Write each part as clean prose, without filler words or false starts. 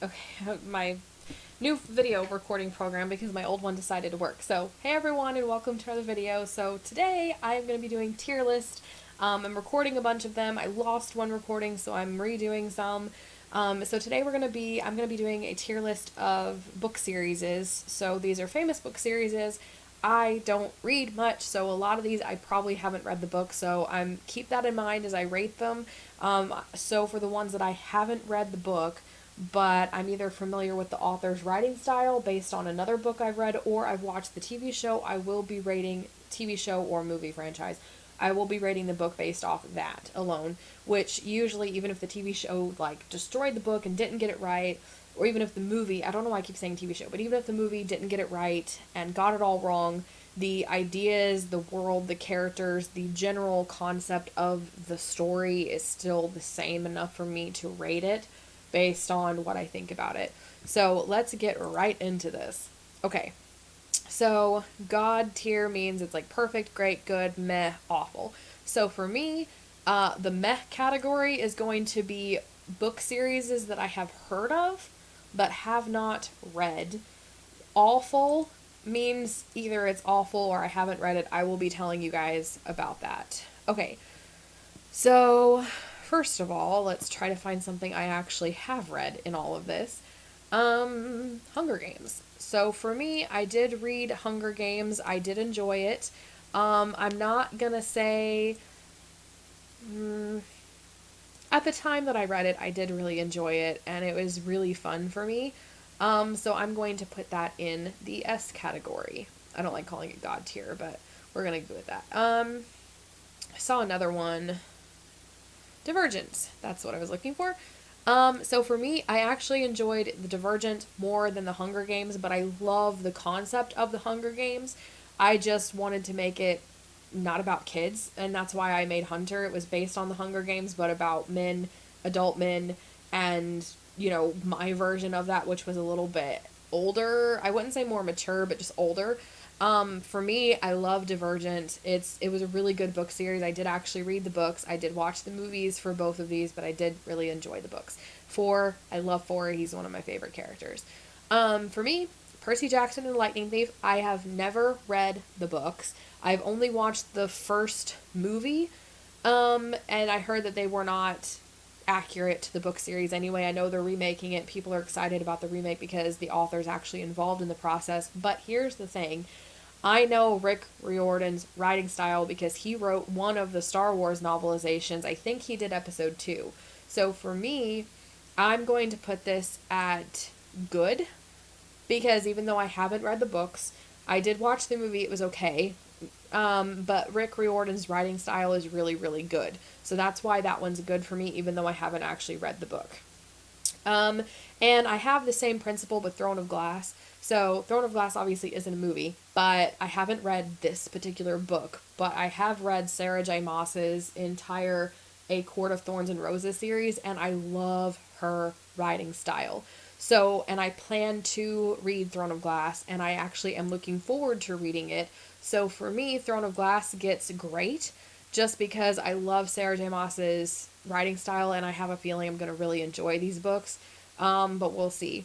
Okay, my new video recording program because my old one decided to work. So, hey everyone, and welcome to another video. So, today I am going to be doing tier list. I'm recording a bunch of them. I lost one recording, so I'm redoing some. So today I'm going to be doing a tier list of book series. So these are famous book series. I don't read much, so a lot of these I probably haven't read the book, so keep that in mind as I rate them. So for the ones that I haven't read the book, but I'm either familiar with the author's writing style based on another book I've read, or I've watched the TV show, I will be rating TV show or movie franchise. I will be rating the book based off of that alone, which usually, even if the TV show like destroyed the book and didn't get it right, or even if the movie, I don't know why I keep saying TV show, but even if the movie didn't get it right and got it all wrong, the ideas, the world, the characters, the general concept of the story is still the same enough for me to rate it based on what I think about it. So let's get right into this. Okay, so God tier means it's like perfect, great, good, meh, awful. So for me, the meh category is going to be book series that I have heard of but have not read. Awful means either it's awful or I haven't read it. I will be telling you guys about that. Okay, so first of all, let's try to find something I actually have read in all of this. Hunger Games. So for me, I did read Hunger Games. I did enjoy it. I'm not gonna say. At the time that I read it, I did really enjoy it, and it was really fun for me. So I'm going to put that in the S category. I don't like calling it God tier, but we're gonna go with that. I saw another one. Divergent. That's what I was looking for. So for me, I actually enjoyed the Divergent more than the Hunger Games, but I love the concept of the Hunger Games. I just wanted to make it not about kids, and that's why I made Hunter. It was based on the Hunger Games, but about men, adult men, and my version of that, which was a little bit older. I wouldn't say more mature, but just older. For me, I love Divergent. It was a really good book series. I did actually read the books. I did watch the movies for both of these, but I did really enjoy the books. Four, I love Four. He's one of my favorite characters. For me, Percy Jackson and the Lightning Thief. I have never read the books. I've only watched the first movie, and I heard that they were not accurate to the book series anyway. I know they're remaking it. People are excited about the remake because the author's actually involved in the process. But here's the thing. I know Rick Riordan's writing style because he wrote one of the Star Wars novelizations. I think he did episode 2. So for me, I'm going to put this at good because even though I haven't read the books, I did watch the movie. It was okay. But Rick Riordan's writing style is really, really good. So that's why that one's good for me, even though I haven't actually read the book. Um, and I have the same principle with Throne of Glass. So, Throne of Glass obviously isn't a movie, but I haven't read this particular book. But I have read Sarah J. Maas's entire A Court of Thorns and Roses series, and I love her writing style. So, and I plan to read Throne of Glass, and I actually am looking forward to reading it. So, for me, Throne of Glass gets great just because I love Sarah J. Maas's writing style, and I have a feeling I'm going to really enjoy these books. But we'll see.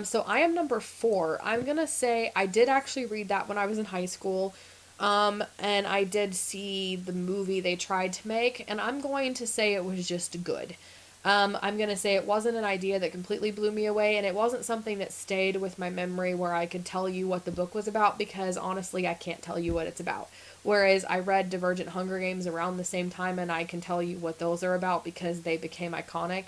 So I am number 4. I'm going to say I did actually read that when I was in high school. And I did see the movie they tried to make, and I'm going to say it was just good. I'm going to say it wasn't an idea that completely blew me away, and it wasn't something that stayed with my memory where I could tell you what the book was about because honestly, I can't tell you what it's about. Whereas I read Divergent Hunger Games around the same time, and I can tell you what those are about because they became iconic.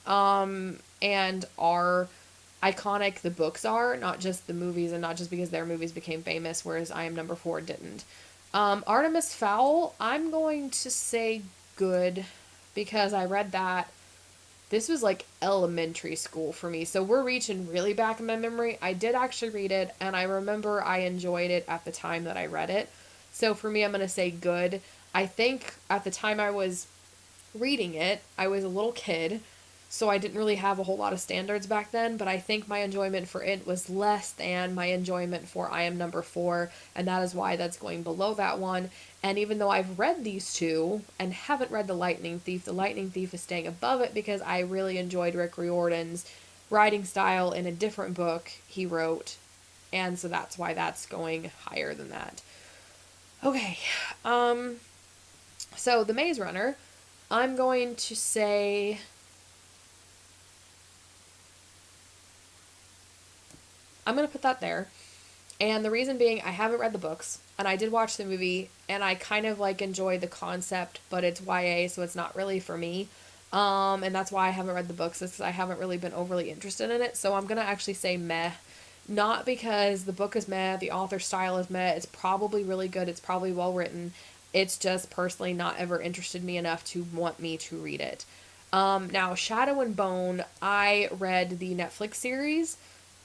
And are iconic the books are, not just the movies, and not just because their movies became famous, whereas I Am Number 4 didn't. Artemis Fowl, I'm going to say good because I read that. This was like elementary school for me, so we're reaching really back in my memory. I did actually read it, and I remember I enjoyed it at the time that I read it. So for me, I'm going to say good. I think at the time I was reading it, I was a little kid, so I didn't really have a whole lot of standards back then, but I think my enjoyment for it was less than my enjoyment for I Am Number 4, and that is why that's going below that one. And even though I've read these two and haven't read The Lightning Thief is staying above it because I really enjoyed Rick Riordan's writing style in a different book he wrote, and so that's why that's going higher than that. Okay, so The Maze Runner, I'm going to say I'm going to put that there. And the reason being, I haven't read the books, and I did watch the movie, and I kind of like enjoy the concept, but it's YA, so it's not really for me. And that's why I haven't read the books, is because I haven't really been overly interested in it. So I'm gonna actually say meh. Not because the book is meh, the author style is meh. It's probably really good. It's probably well written. It's just personally not ever interested me enough to want me to read it. Now, Shadow and Bone, I read the Netflix series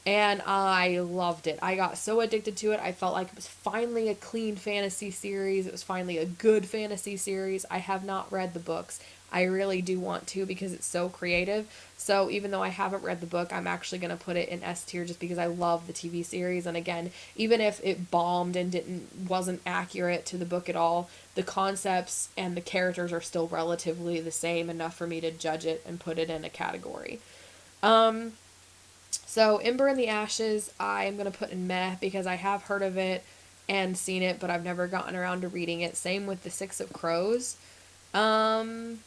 and I loved it. I got so addicted to it. I felt like it was finally a clean fantasy series. It was finally a good fantasy series. I have not read the books. I really do want to because it's so creative. So even though I haven't read the book, I'm actually going to put it in S tier just because I love the TV series. And again, even if it bombed and wasn't accurate to the book at all, the concepts and the characters are still relatively the same enough for me to judge it and put it in a category. So Ember in the Ashes, I am going to put in meh because I have heard of it and seen it, but I've never gotten around to reading it. Same with The Six of Crows. Um,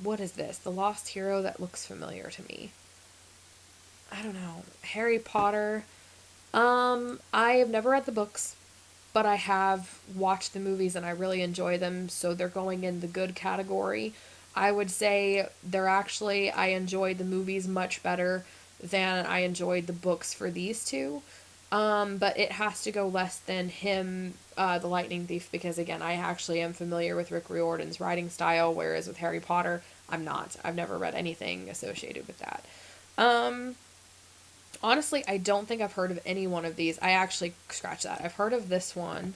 what is this? The Lost Hero, that looks familiar to me. I don't know. Harry Potter. I have never read the books, but I have watched the movies and I really enjoy them, so they're going in the good category. I would say I enjoyed the movies much better than I enjoyed the books for these two. But it has to go less than him, The Lightning Thief, because again, I actually am familiar with Rick Riordan's writing style, whereas with Harry Potter, I'm not. I've never read anything associated with that. Um, Honestly, I don't think I've heard of any one of these. I actually scratch that. I've heard of this one.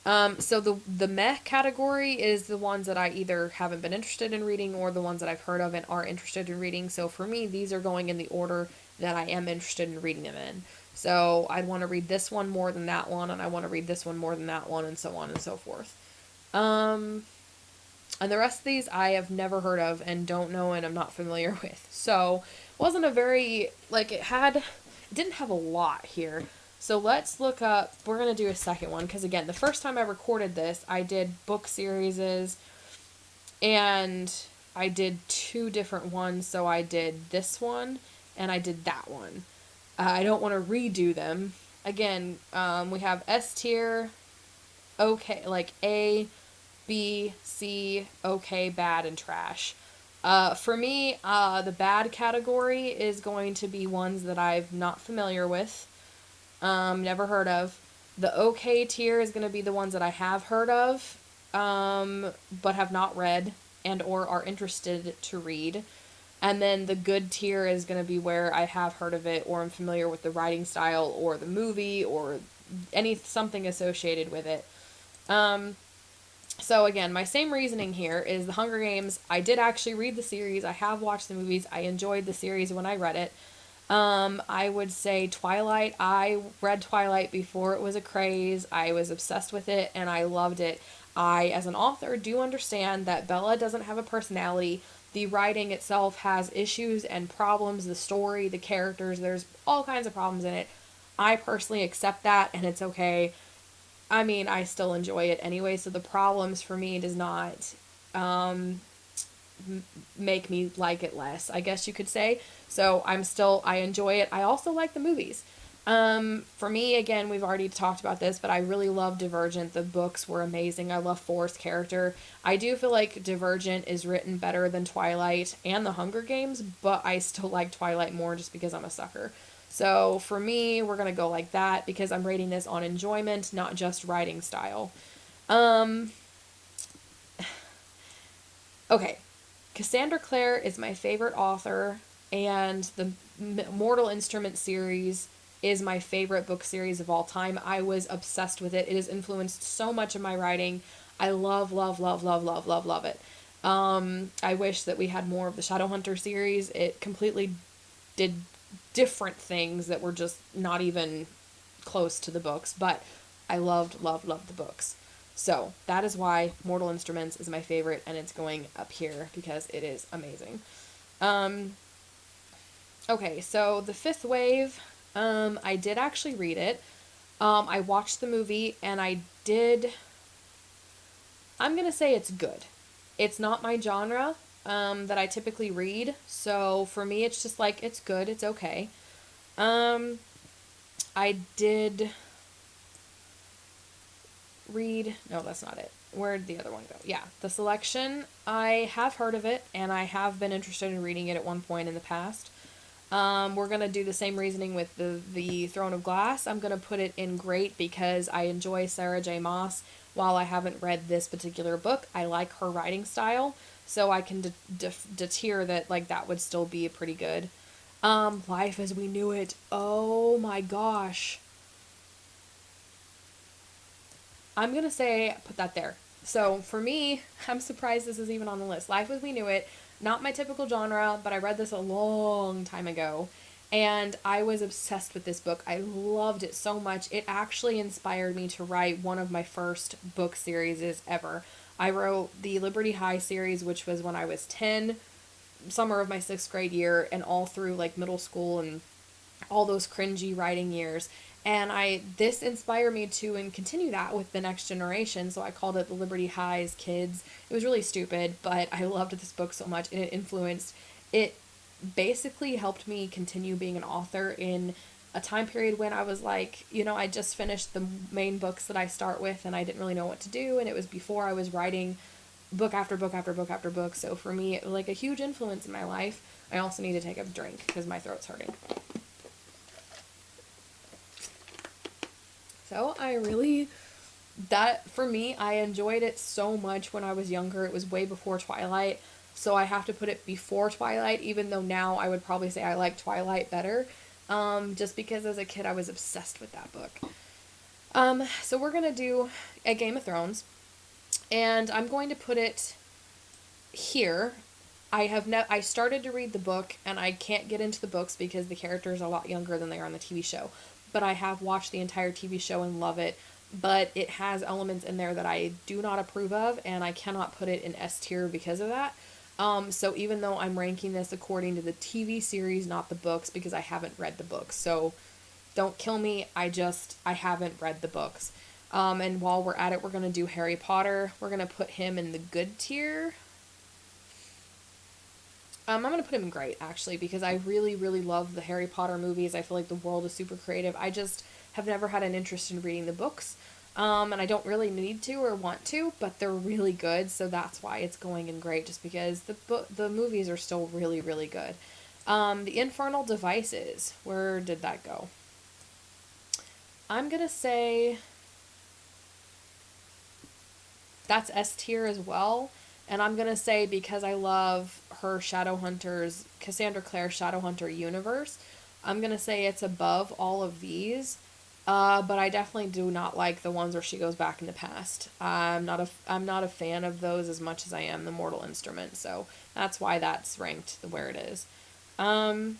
So the meh category is the ones that I either haven't been interested in reading or the ones that I've heard of and are interested in reading. So for me, these are going in the order that I am interested in reading them in. So I'd want to read this one more than that one, and I want to read this one more than that one, and so on and so forth. Um, and the rest of these I have never heard of and don't know and I'm not familiar with. So it wasn't a very, like, it didn't have a lot here. So let's look up, we're going to do a second one because again, the first time I recorded this, I did book series and I did two different ones. So I did this one and I did that one. I don't want to redo them. Again, we have S tier, okay, like A, B, C, okay, bad, and trash. For me, the bad category is going to be ones that I'm not familiar with, never heard of. The okay tier is going to be the ones that I have heard of, but have not read and or are interested to read. And then the good tier is going to be where I have heard of it or I'm familiar with the writing style or the movie or something associated with it. So again, my same reasoning here is The Hunger Games. I did actually read the series. I have watched the movies. I enjoyed the series when I read it. I would say Twilight. I read Twilight before it was a craze. I was obsessed with it and I loved it. I, as an author, do understand that Bella doesn't have a personality. The writing itself has issues and problems. The story, the characters, there's all kinds of problems in it. I personally accept that and it's okay. I mean, I still enjoy it anyway, so the problems for me does not make me like it less, I guess you could say. So I enjoy it. I also like the movies. For me, again, we've already talked about this, but I really love Divergent. The books were amazing. I love Forrest's character. I do feel like Divergent is written better than Twilight and The Hunger Games, but I still like Twilight more just because I'm a sucker. So for me, we're going to go like that because I'm rating this on enjoyment, not just writing style. Um, okay. Cassandra Clare is my favorite author, and the Mortal Instruments series is my favorite book series of all time. I was obsessed with it. It has influenced so much of my writing. I love, love, love, love, love, love, love it. I wish that we had more of the Shadowhunter series. It completely did different things that were just not even close to the books, but I loved, loved, loved the books. So that is why Mortal Instruments is my favorite, and it's going up here because it is amazing. Um, Okay, so The Fifth Wave, I did actually read it. I watched the movie and I'm gonna say it's good. It's not my genre, that I typically read, so for me it's just like, it's good, it's okay. Um, I did read, no, that's not it. Where'd the other one go? Yeah, The Selection. I have heard of it, and I have been interested in reading it at one point in the past. We're gonna do the same reasoning with the Throne of Glass. I'm gonna put it in great because I enjoy Sarah J. Maas. While I haven't read this particular book, I like her writing style, so I can deter that like that would still be pretty good. Life as We Knew It. Oh my gosh, I'm gonna say put that there. So for me, I'm surprised this is even on the list. Life as We Knew It, not my typical genre, but I read this a long time ago, and I was obsessed with this book. I loved it so much. It actually inspired me to write one of my first book series ever. I wrote the Liberty High series, which was when I was 10, summer of my sixth grade year, and all through like middle school and all those cringy writing years. And I this inspired me to and continue that with the next generation. So I called it the Liberty Highs Kids. It was really stupid, but I loved this book so much, and it basically helped me continue being an author in a time period when I was like, I just finished the main books that I start with and I didn't really know what to do, and it was before I was writing book after book after book after book. So for me, it was like a huge influence in my life. I also need to take a drink because my throat's hurting. So I really, that for me, I enjoyed it so much when I was younger. It was way before Twilight, so I have to put it before Twilight, even though now I would probably say I like Twilight better, just because as a kid I was obsessed with that book. So we're gonna do a Game of Thrones, and I'm going to put it here. I started to read the book, and I can't get into the books because the characters are a lot younger than they are on the TV show. But I have watched the entire TV show and love it. But it has elements in there that I do not approve of, and I cannot put it in S tier because of that. So even though I'm ranking this according to the TV series, not the books, because I haven't read the books. So don't kill me. I haven't read the books. And while we're at it, we're gonna do Harry Potter. We're gonna put him in the good tier. I'm gonna put him in great actually because I really, really love the Harry Potter movies. I feel like the world is super creative. I just have never had an interest in reading the books, and I don't really need to or want to, but they're really good, so that's why it's going in great. Just because the movies are still really, really good. The Infernal Devices. Where did that go? I'm gonna say that's S tier as well. And I'm gonna say because I love her Shadowhunters, Cassandra Clare Shadowhunter universe, I'm gonna say it's above all of these. But I definitely do not like the ones where she goes back in the past. I'm not a fan of those as much as I am the Mortal Instrument. So that's why that's ranked where it is. Um,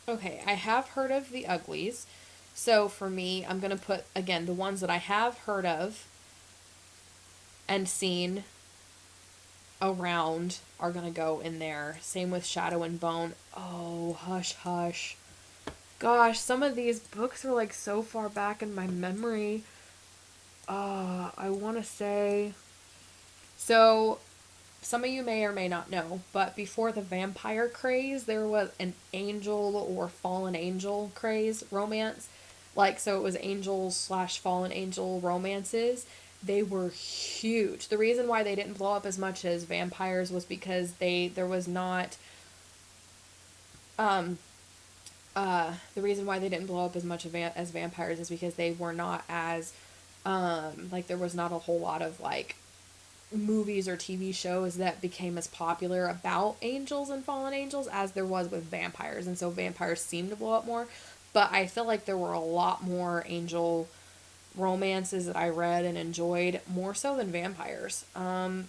okay, I have heard of the Uglies. So for me, I'm gonna put again the ones that I have heard of and seen around are gonna go in there. Same with Shadow and Bone. Oh, hush, hush. Gosh, some of these books are like so far back in my memory. I want to say. So, some of you may or may not know, but before the vampire craze, there was an angel or fallen angel craze romance. Like, so it was angels slash fallen angel romances. They were huge. The reason why they didn't blow up as much as vampires was because there was not um the reason why they didn't blow up as much as vampires is because they were not as like there was not a whole lot of like movies or TV shows that became as popular about angels and fallen angels as there was with vampires, and so vampires seemed to blow up more. But I feel like there were a lot more angel romances that I read and enjoyed more so than vampires.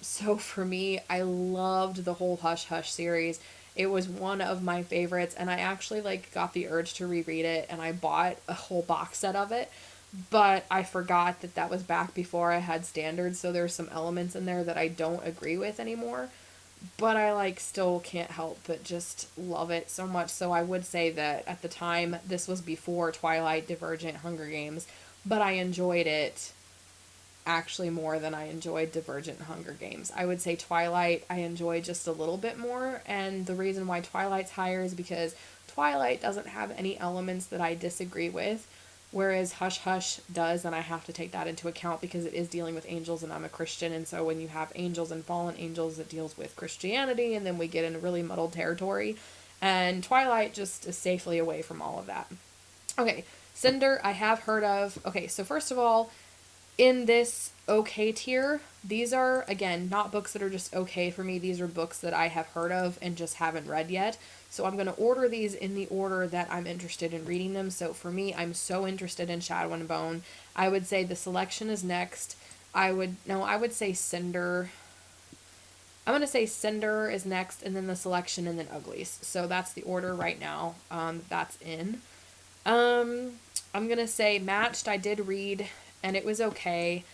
So for me, I loved the whole Hush Hush series. It was one of my favorites, and I actually like got the urge to reread it, and I bought a whole box set of it. But I forgot that was back before I had standards, so there's some elements in there that I don't agree with anymore. but I like still can't help but just love it so much. So I would say that at the time, this was before Twilight, Divergent, Hunger Games, but I enjoyed it actually more than I enjoyed Divergent and Hunger Games. I would say Twilight I enjoyed just a little bit more, and the reason why Twilight's higher is because Twilight doesn't have any elements that I disagree with, whereas Hush Hush does, and I have to take that into account because it is dealing with angels and I'm a Christian, and so when you have angels and fallen angels, it deals with Christianity, and then we get into really muddled territory, and Twilight just is safely away from all of that. Okay, Cinder I have heard of. Okay, so first of all, in this okay tier, these are, again, not books that are just okay for me. These are books that I have heard of and just haven't read yet. So I'm going to order these in the order that I'm interested in reading them. So for me, I'm so interested in Shadow and Bone. I would say The Selection is next. I would say Cinder. I'm going to say Cinder is next, and then The Selection, and then Uglies. So that's the order right now. That's in. Um, I'm going to say Matched, I did read, and it was okay.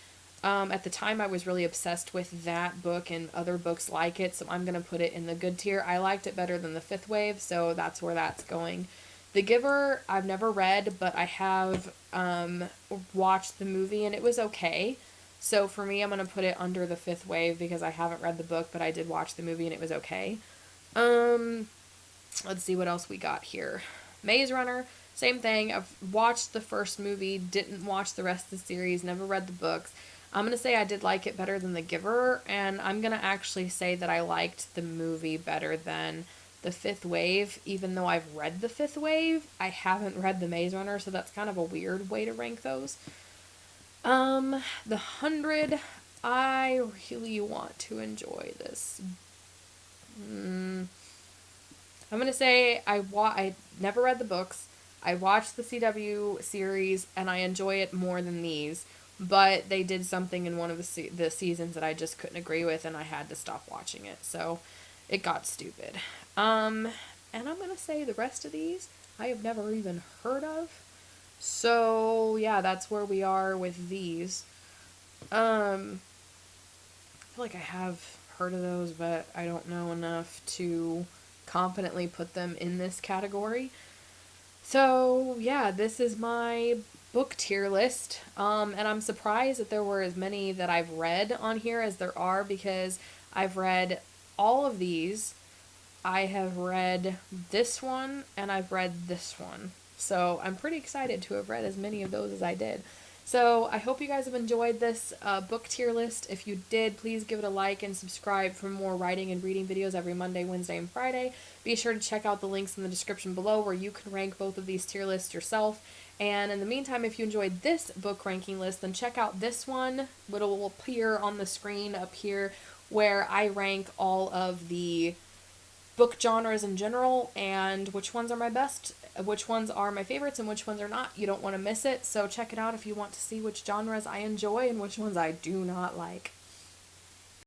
At the time, I was really obsessed with that book and other books like it, so I'm going to put it in the good tier. I liked it better than The Fifth Wave, so that's where that's going. The Giver, I've never read, but I have watched the movie, and it was okay. So for me, I'm going to put it under The Fifth Wave because I haven't read the book, but I did watch the movie, and it was okay. Um, let's see what else we got here. Maze Runner, same thing. I've watched the first movie, didn't watch the rest of the series, never read the books. I'm going to say I did like it better than The Giver, and I'm going to actually say that I liked the movie better than The Fifth Wave, even though I've read The Fifth Wave. I haven't read The Maze Runner, so that's kind of a weird way to rank those. The 100, I really want to enjoy this. I'm gonna say I never read the books. I watched the CW series and I enjoy it more than these, but they did something in one of the seasons that I just couldn't agree with, and I had to stop watching it. So it got stupid. Um, and I'm gonna say the rest of these I have never even heard of. So yeah, that's where we are with these. I feel like I have heard of those, but I don't know enough to confidently put them in this category. So, yeah, this is my book tier list. And I'm surprised that there were as many that I've read on here as there are because I've read all of these. I have read this one and I've read this one. So, I'm pretty excited to have read as many of those as I did. So, I hope you guys have enjoyed this book tier list. If you did, please give it a like and subscribe for more writing and reading videos every Monday, Wednesday, and Friday. Be sure to check out the links in the description below where you can rank both of these tier lists yourself. And in the meantime, if you enjoyed this book ranking list, then check out this one. It'll appear on the screen up here where I rank all of the book genres in general and which ones are my best, which ones are my favorites, and which ones are not. You don't want to miss it, so check it out if you want to see which genres I enjoy and which ones I do not like.